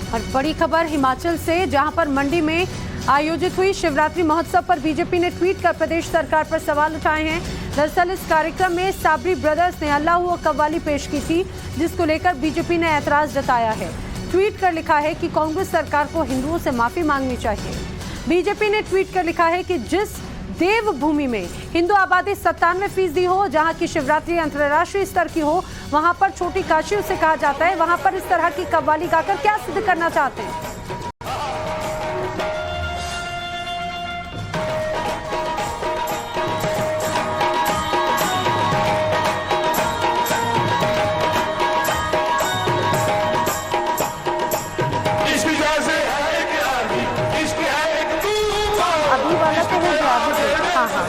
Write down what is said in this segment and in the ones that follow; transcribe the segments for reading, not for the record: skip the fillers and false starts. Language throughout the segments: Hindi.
और बड़ी खबर हिमाचल से, जहां पर मंडी में आयोजित हुई शिवरात्रि महोत्सव पर बीजेपी ने ट्वीट कर प्रदेश सरकार पर सवाल उठाए हैं। दरअसल इस कार्यक्रम में साबरी ब्रदर्स ने अल्लाह हू कव्वाली पेश की थी, जिसको लेकर बीजेपी ने ऐतराज जताया है। ट्वीट कर लिखा है कि कांग्रेस सरकार को हिंदुओं से माफी मांगनी चाहिए। बीजेपी ने ट्वीट कर लिखा है कि जिस देवभूमि में हिंदू आबादी 97% हो, जहां की शिवरात्रि अंतर्राष्ट्रीय स्तर की हो, वहां पर छोटी काशी उसे कहा जाता है। वहां पर इस तरह की कव्वाली गाकर क्या सिद्ध करना चाहते हैं? अभी वाला तो हो गया, हाँ हाँ।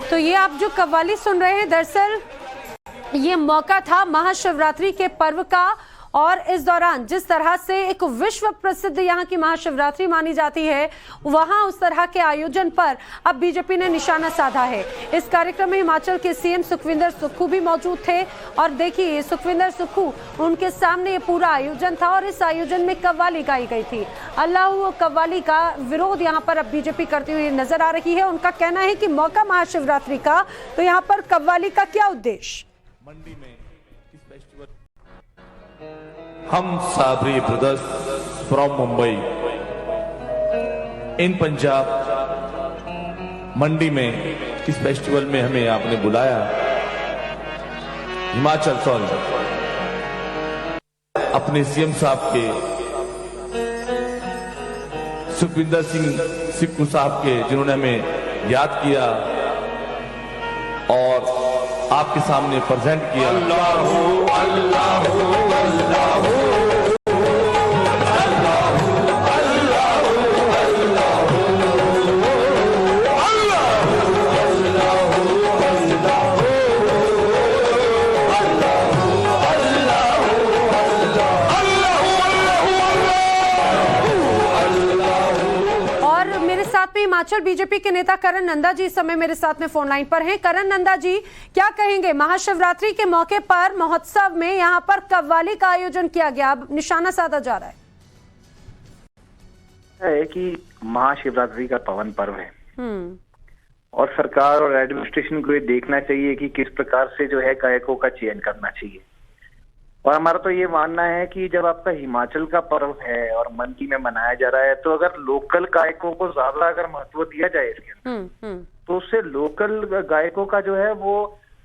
तो ये आप जो कव्वाली सुन रहे हैं, दरअसल ये मौका था महाशिवरात्रि के पर्व का, और इस दौरान जिस तरह से एक विश्व प्रसिद्ध यहाँ की महाशिवरात्रि मानी जाती है, वहां उस तरह के आयोजन पर अब बीजेपी ने निशाना साधा है। इस कार्यक्रम में हिमाचल के सीएम सुखविंदर सुक्खू भी मौजूद थे, और देखिए सुखविंदर सुक्खू, उनके सामने ये पूरा आयोजन था और इस आयोजन में कव्वाली गाई गई थी। अल्लाह कव्वाली का विरोध यहाँ पर अब बीजेपी करती हुई नजर आ रही है। उनका कहना है कि मौका महाशिवरात्रि का, तो यहाँ पर कव्वाली का क्या उद्देश्य? मंडी में इस फेस्टिवल हम साबरी ब्रदर्स फ्रॉम मुंबई इन पंजाब मंडी में इस फेस्टिवल में हमें आपने बुलाया, हिमाचल सॉरी अपने सीएम साहब के सुखविंदर सिंह सिक्कू साहब के, जिन्होंने हमें याद किया और आपके सामने प्रेजेंट किया। अल्लाहू अल्लाहू अल्लाहू हिमाचल बीजेपी के नेता करण नंदा जी इस समय मेरे साथ में फोन लाइन पर हैं। करण नंदा जी, क्या कहेंगे? महाशिवरात्रि के मौके पर महोत्सव में यहां पर कव्वाली का आयोजन किया गया, अब निशाना साधा जा रहा है कि महाशिवरात्रि का पावन पर्व है और सरकार और एडमिनिस्ट्रेशन को ये देखना चाहिए कि किस प्रकार से जो है गायकों का चयन करना चाहिए। और हमारा तो ये मानना है कि जब आपका हिमाचल का पर्व है और मंडी में मनाया जा रहा है, तो अगर लोकल गायकों को ज्यादा अगर महत्व दिया जाए इसके अंदर, तो उससे लोकल गायकों का जो है वो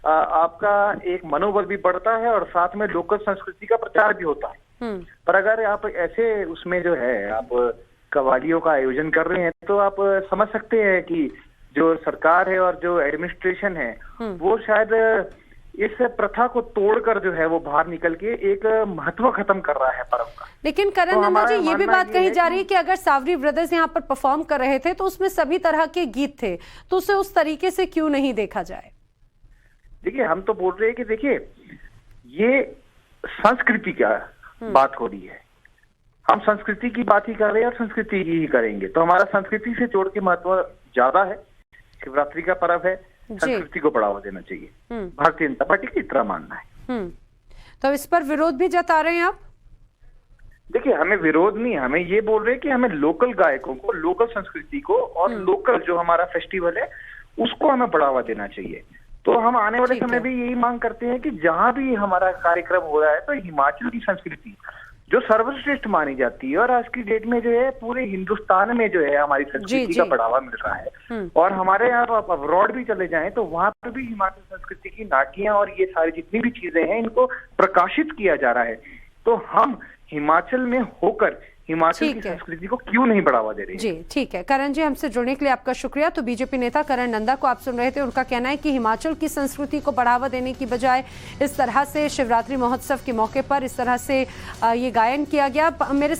आपका एक मनोबल भी बढ़ता है और साथ में लोकल संस्कृति का प्रचार भी होता है। पर अगर आप ऐसे उसमें जो है आप कव्वालियों का आयोजन कर रहे हैं, तो आप समझ सकते हैं कि जो सरकार है और जो एडमिनिस्ट्रेशन है वो शायद इस प्रथा को तोड़कर जो है वो बाहर निकल के एक महत्व खत्म कर रहा है पर्व का। लेकिन करण नंदा जी, ये भी बात कही जा रही है कि अगर सावरी ब्रदर्स यहाँ पर परफॉर्म कर रहे थे तो उसमें सभी तरह के गीत थे, तो उसे उस तरीके से क्यों नहीं देखा जाए? देखिए, हम तो बोल रहे हैं कि देखिए ये संस्कृति का बात हो रही है, हम संस्कृति की बात ही कर रहे हैं और संस्कृति ही करेंगे, तो हमारा संस्कृति से जोड़ के महत्व ज्यादा है। शिवरात्रि का पर्व है, संस्कृति को बढ़ावा देना चाहिए, भारतीय जनता पार्टी की इतना मानना है। तो इस पर विरोध भी जता रहे हैं आप? देखिए, हमें विरोध नहीं, हमें ये बोल रहे हैं कि हमें लोकल गायकों को, लोकल संस्कृति को और लोकल जो हमारा फेस्टिवल है उसको हमें बढ़ावा देना चाहिए। तो हम आने वाले समय भी यही मांग करते हैं कि जहां भी हमारा कार्यक्रम हो रहा है, तो हिमाचल की संस्कृति जो सर्वश्रेष्ठ मानी जाती है और आज की डेट में जो है पूरे हिंदुस्तान में जो है हमारी संस्कृति का बढ़ावा मिल रहा है, और हमारे यहाँ आप अब्रॉड भी चले जाएं तो वहां पर भी हिमाचल संस्कृति की नाटियां और ये सारी जितनी भी चीजें हैं इनको प्रकाशित किया जा रहा है। तो हम हिमाचल में होकर हिमाचल की संस्कृति को क्यों नहीं बढ़ावा दे रहे हैं? जी ठीक है करण जी, हमसे जुड़ने के लिए आपका शुक्रिया। तो बीजेपी नेता करण नंदा को आप सुन रहे थे, उनका कहना है कि हिमाचल की संस्कृति को बढ़ावा देने की बजाय इस तरह से शिवरात्रि महोत्सव के मौके पर इस तरह से ये गायन किया गया। मेरे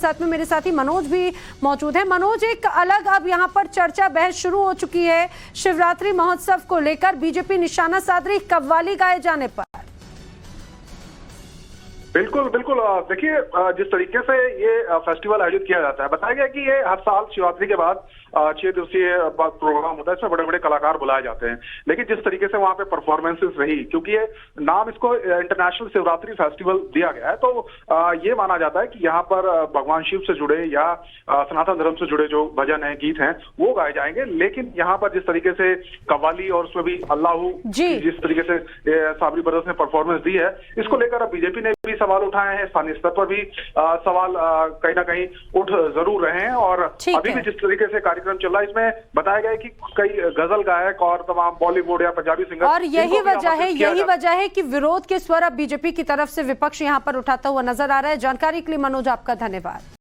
साथी मनोज भी मौजूद है। मनोज, एक अलग अब यहाँ पर चर्चा बहस शुरू हो चुकी है शिवरात्रि महोत्सव को लेकर, बीजेपी निशाना साध रही कव्वाली गाए जाने पर। बिल्कुल बिल्कुल, देखिए जिस तरीके से ये फेस्टिवल आयोजित किया जाता है, बताया गया कि ये हर साल शिवरात्रि के बाद 6 दिवसीय प्रोग्राम होता है, इसमें बड़े बड़े कलाकार बुलाए जाते हैं। लेकिन जिस तरीके से वहां पे परफॉर्मेंसेस रही, क्योंकि ये नाम इसको इंटरनेशनल शिवरात्रि फेस्टिवल दिया गया है, तो ये माना जाता है कि यहाँ पर भगवान शिव से जुड़े या सनातन धर्म से जुड़े जो भजन हैं, गीत हैं, वो गाए जाएंगे। लेकिन यहाँ पर जिस तरीके से कव्वाली और उसमें भी अल्लाहू जिस तरीके से साबरी ब्रदर्स ने परफॉर्मेंस दी है, इसको लेकर अब बीजेपी ने भी सवाल उठाए हैं। स्थानीय स्तर पर भी सवाल कहीं ना कहीं उठ जरूर रहे हैं। और अभी भी जिस तरीके से कार्यक्रम चल रहा है, इसमें बताया गया है कि कई गजल गायक और तमाम बॉलीवुड या पंजाबी सिंगर, और यही वजह है कि विरोध के स्वर अब बीजेपी की तरफ से विपक्ष यहां पर उठाता हुआ नजर आ रहा है। जानकारी के लिए मनोज आपका धन्यवाद।